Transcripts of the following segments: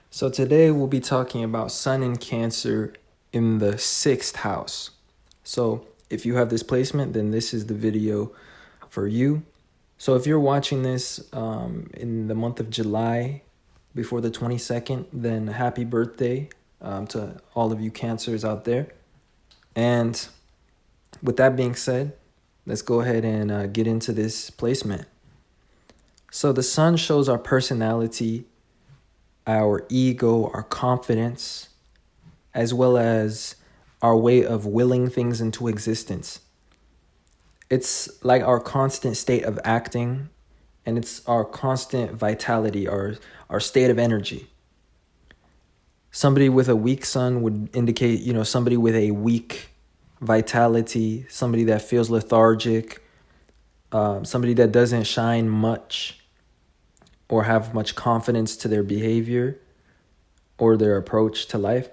So today we'll be talking about Sun in Cancer in the 6th house. So if you have this placement, then this is the video for you. So if you're watching this in the month of July before the 22nd, then happy birthday to all of you Cancers out there. And with that being said, let's go ahead and get into this placement. So the Sun shows our personality, our ego, our confidence, as well as our way of willing things into existence. It's like our constant state of acting, and it's our constant vitality, our state of energy. Somebody with a weak sun would indicate, somebody with a weak vitality, somebody that feels lethargic, somebody that doesn't shine much or have much confidence to their behavior or their approach to life.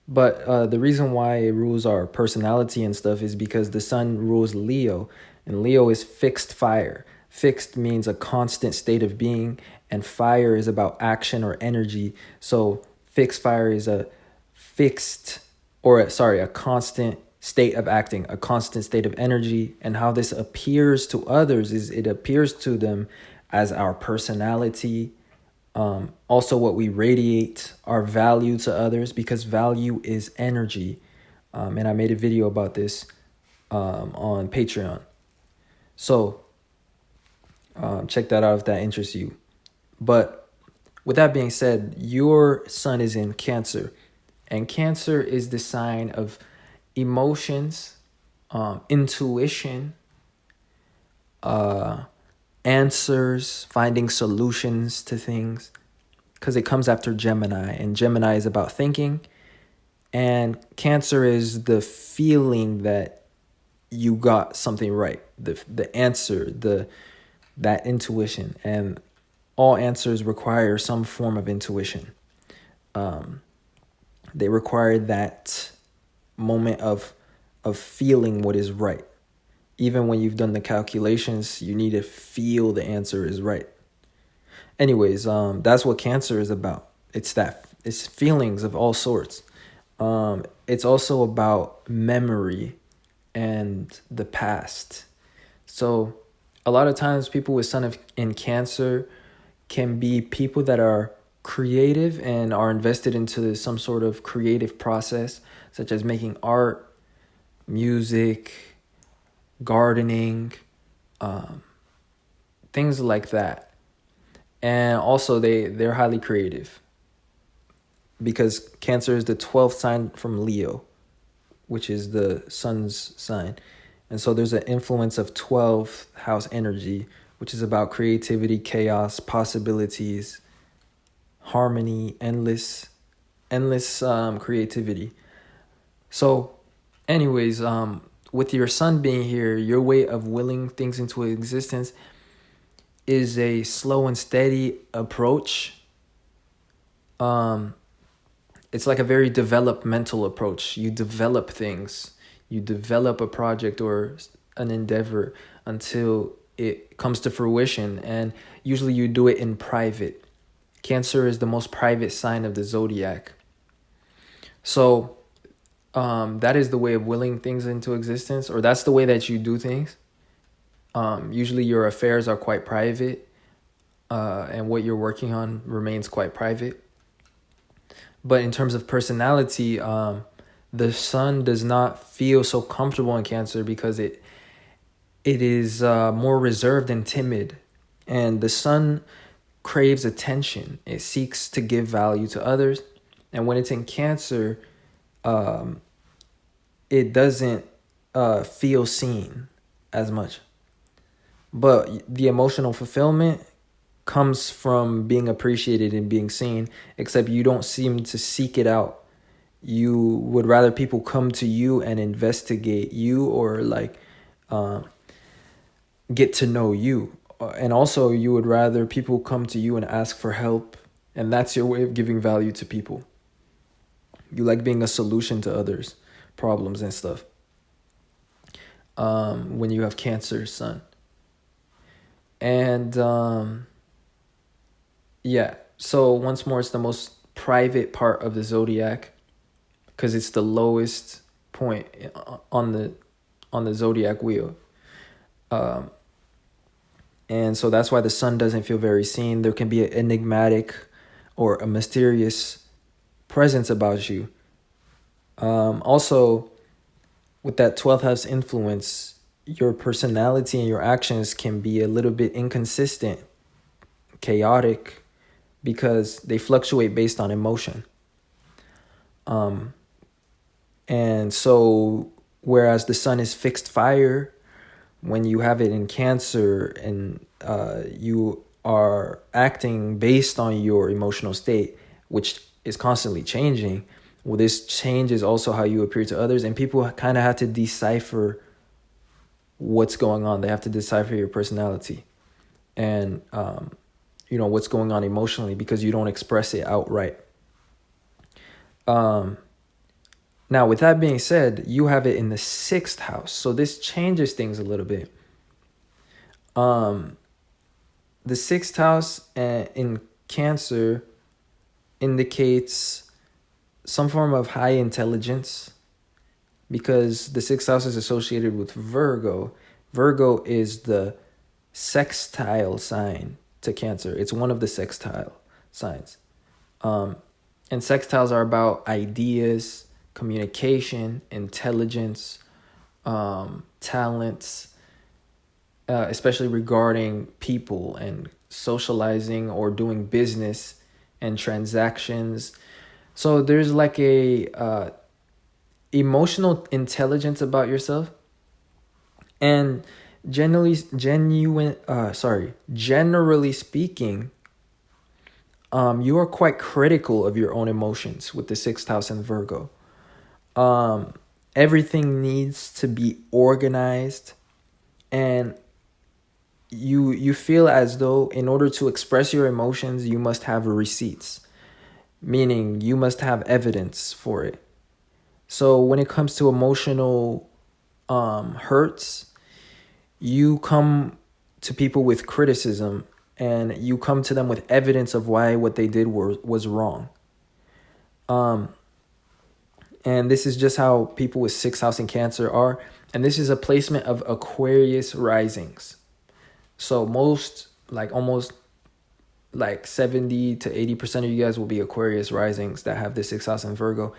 But the reason why it rules our personality and stuff is because the sun rules Leo, and Leo is fixed fire. Fixed means a constant state of being, and fire is about action or energy. So fixed fire is a constant state of acting, a constant state of energy. And how this appears to others is it appears to them as our personality, also what we radiate, our value to others, because value is energy. And I made a video about this on Patreon. So check that out if that interests you. But with that being said, your sun is in Cancer. And Cancer is the sign of emotions, intuition, answers, finding solutions to things, because it comes after Gemini, and Gemini is about thinking, and Cancer is the feeling that you got something right, the answer, that intuition. And all answers require some form of intuition. They require that moment of feeling what is right. Even when you've done the calculations, you need to feel the answer is right. Anyways, that's what Cancer is about. It's feelings of all sorts. It's also about memory and the past. So a lot of times people with Sun in Cancer can be people that are creative and are invested into some sort of creative process, such as making art, music, gardening, things like that. And also they're highly creative, because Cancer is the 12th sign from Leo, which is the sun's sign. And so there's an influence of 12th house energy, which is about creativity, chaos, possibilities, harmony, endless creativity. So anyways, with your sun being here, your way of willing things into existence is a slow and steady approach. It's like a very developmental approach. You develop things. You develop a project or an endeavor until it comes to fruition. And usually you do it in private. Cancer is the most private sign of the zodiac. So that is the way of willing things into existence, or that's the way that you do things. Usually your affairs are quite private, and what you're working on remains quite private. But in terms of personality, the sun does not feel so comfortable in Cancer because it is more reserved and timid. And the sun craves attention. It seeks to give value to others. And when it's in Cancer, it doesn't feel seen as much. But the emotional fulfillment comes from being appreciated and being seen, except you don't seem to seek it out. You would rather people come to you and investigate you, or get to know you. And also you would rather people come to you and ask for help, and that's your way of giving value to people. You like being a solution to others' problems and stuff. When you have Cancer sun. And yeah, So once more, it's the most private part of the zodiac because it's the lowest point on the zodiac wheel. And so that's why the sun doesn't feel very seen. There can be an enigmatic or a mysterious presence about you. Also, with that 12th house influence, your personality and your actions can be a little bit inconsistent, chaotic, because they fluctuate based on emotion. And so, whereas the sun is fixed fire, when you have it in Cancer and you are acting based on your emotional state, which is constantly changing, well, this changes also how you appear to others, and people kind of have to decipher what's going on. They have to decipher your personality and, what's going on emotionally, because you don't express it outright. Now, with that being said, you have it in the 6th house. So this changes things a little bit. The 6th house in Cancer indicates some form of high intelligence, because the 6th house is associated with Virgo. Virgo is the sextile sign to Cancer. It's one of the sextile signs. And sextiles are about ideas, communication, intelligence, talents, especially regarding people and socializing or doing business and transactions. So there's like a emotional intelligence about yourself, and generally speaking, you are quite critical of your own emotions with the 6th house in Virgo. Everything needs to be organized, and you feel as though in order to express your emotions, you must have receipts, meaning you must have evidence for it. So when it comes to emotional hurts, you come to people with criticism, and you come to them with evidence of why what they did was wrong. And this is just how people with 6th house in Cancer are. And this is a placement of Aquarius risings. So almost 70 to 80% of you guys will be Aquarius risings that have the 6th house in Virgo.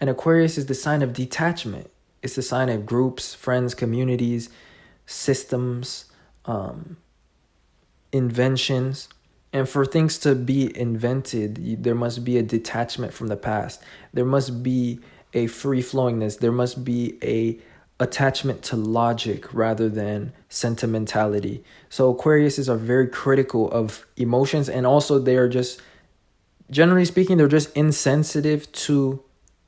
And Aquarius is the sign of detachment. It's the sign of groups, friends, communities, systems, inventions. And for things to be invented, there must be a detachment from the past. There must be a free-flowingness. There must be a attachment to logic rather than sentimentality. So Aquariuses are very critical of emotions, and also they are just, generally speaking, they're just insensitive to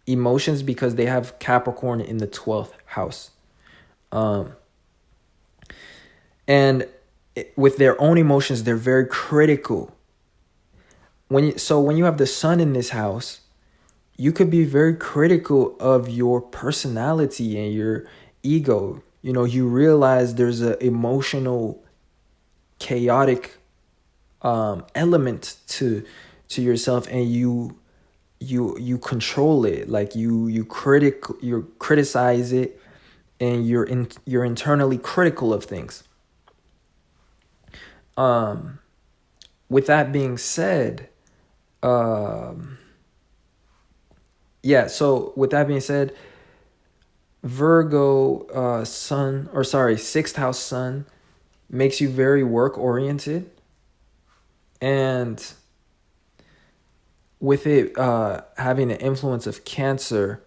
emotions because they have Capricorn in the 12th house. And with their own emotions, they're very critical. When you have the sun in this house, you could be very critical of your personality and your ego. You realize there's an emotional, chaotic element to yourself, and you control it. Like you criticize it, and you're internally critical of things. With that being said, Virgo 6th house sun makes you very work oriented, and with it having the influence of Cancer,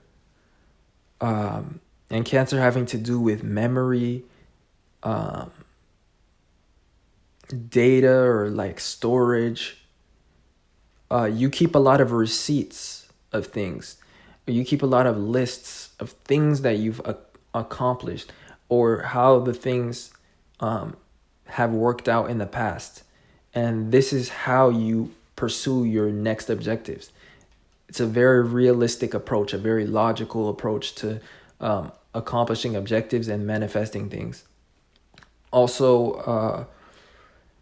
and Cancer having to do with memory, data, or like storage, you keep a lot of receipts of things. You keep a lot of lists of things that you've accomplished, or how the things have worked out in the past. And this is how you pursue your next objectives. It's a very realistic approach, a very logical approach to accomplishing objectives and manifesting things. Also,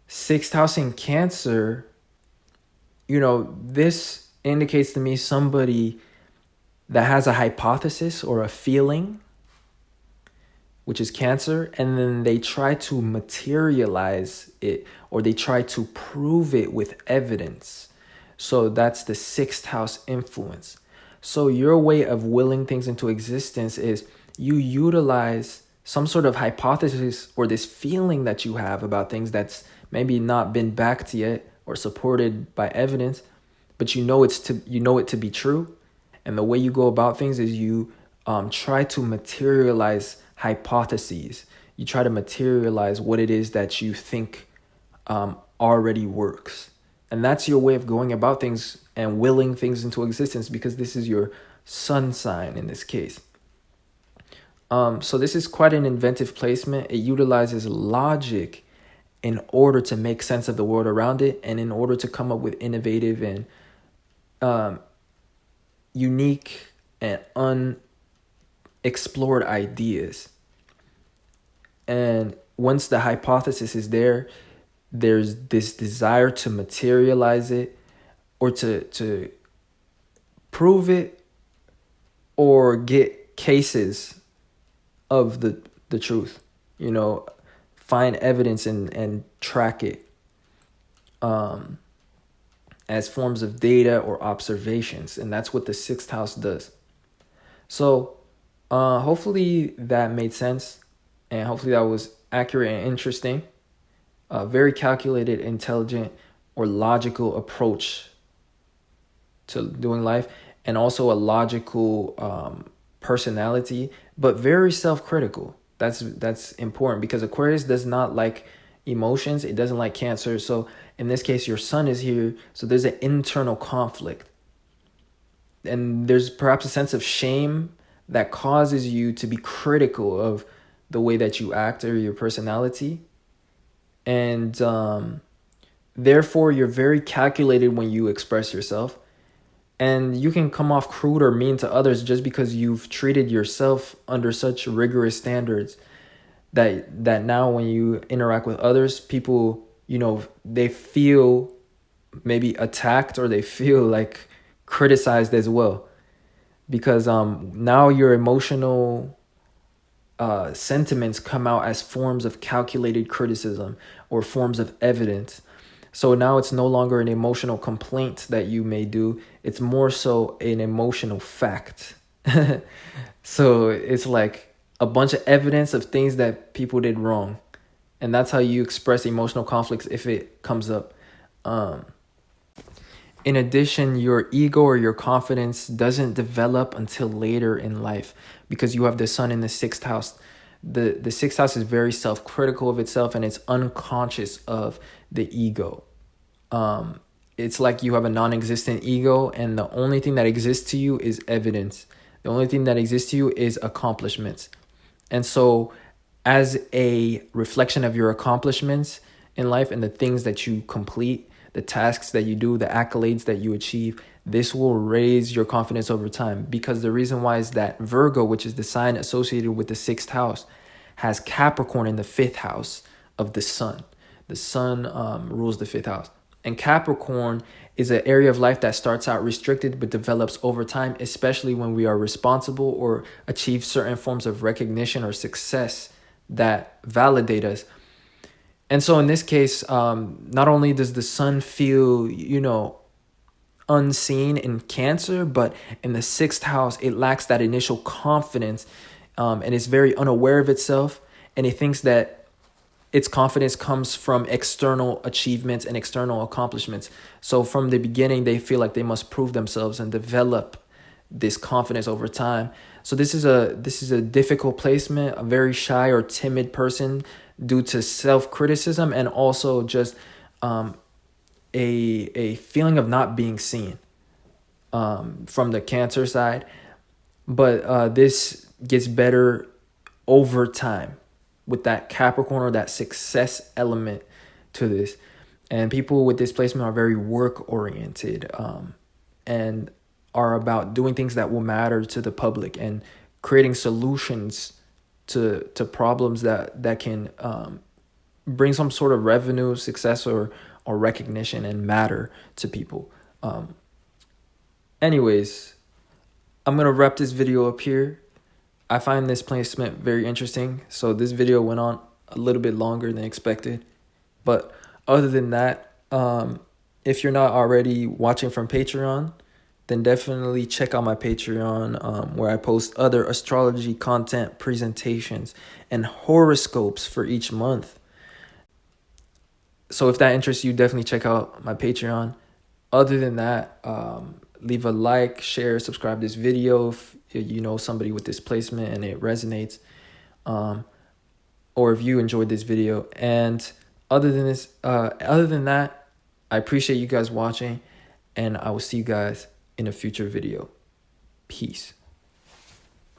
6th house in Cancer, this indicates to me somebody that has a hypothesis or a feeling, which is Cancer, and then they try to materialize it, or they try to prove it with evidence. So that's the sixth house influence. So your way of willing things into existence is you utilize some sort of hypothesis or this feeling that you have about things that's maybe not been backed yet or supported by evidence, but you know it to be true. And the way you go about things is you try to materialize hypotheses. You try to materialize what it is that you think already works. And that's your way of going about things and willing things into existence, because this is your sun sign in this case. So this is quite an inventive placement. It utilizes logic in order to make sense of the world around it, and in order to come up with innovative and unique and unexplored ideas. And once the hypothesis is there, there's this desire to materialize it, or to prove it, or get cases of the truth, find evidence and track it as forms of data or observations. And that's what the sixth house does. So hopefully that made sense, and hopefully that was accurate and interesting. Very calculated, intelligent, or logical approach to doing life, and also a logical personality, but very self-critical. That's important, because Aquarius does not like emotions. It doesn't like Cancer. So in this case, your sun is here, so there's an internal conflict, and there's perhaps a sense of shame that causes you to be critical of the way that you act or your personality. And therefore, you're very calculated when you express yourself. And you can come off crude or mean to others just because you've treated yourself under such rigorous standards that now when you interact with others, people, they feel maybe attacked, or they feel like criticized as well. Because now your emotional sentiments come out as forms of calculated criticism or forms of evidence. So now it's no longer an emotional complaint that you may do. It's more so an emotional fact. So it's like a bunch of evidence of things that people did wrong. And that's how you express emotional conflicts if it comes up. In addition, your ego or your confidence doesn't develop until later in life, because you have the sun in the sixth house. The sixth house is very self-critical of itself, and it's unconscious of the ego. It's like you have a non-existent ego, and the only thing that exists to you is evidence. The only thing that exists to you is accomplishments. And so as a reflection of your accomplishments in life and the things that you complete, the tasks that you do, the accolades that you achieve, this will raise your confidence over time. Because the reason why is that Virgo, which is the sign associated with the sixth house, has Capricorn in the fifth house of the sun. The sun rules the fifth house. And Capricorn is an area of life that starts out restricted but develops over time, especially when we are responsible or achieve certain forms of recognition or success that validate us. And so in this case, not only does the sun feel, unseen in Cancer, but in the sixth house, it lacks that initial confidence, and it's very unaware of itself. And it thinks that its confidence comes from external achievements and external accomplishments. So from the beginning, they feel like they must prove themselves and develop this confidence over time. So this is a difficult placement, a very shy or timid person due to self-criticism, and also just a feeling of not being seen from the Cancer side. But this gets better over time with that Capricorn or that success element to this. And people with this placement are very work-oriented and are about doing things that will matter to the public and creating solutions to problems that can bring some sort of revenue, success, or recognition and matter to people. Anyways, I'm going to wrap this video up here. I find this placement very interesting. So this video went on a little bit longer than expected. But other than that, if you're not already watching from Patreon, then definitely check out my Patreon, where I post other astrology content, presentations, and horoscopes for each month. So if that interests you, definitely check out my Patreon. Other than that, leave a like, share, subscribe to this video if you know somebody with this placement and it resonates, or if you enjoyed this video. And other than that, I appreciate you guys watching, and I will see you guys in a future video. Peace.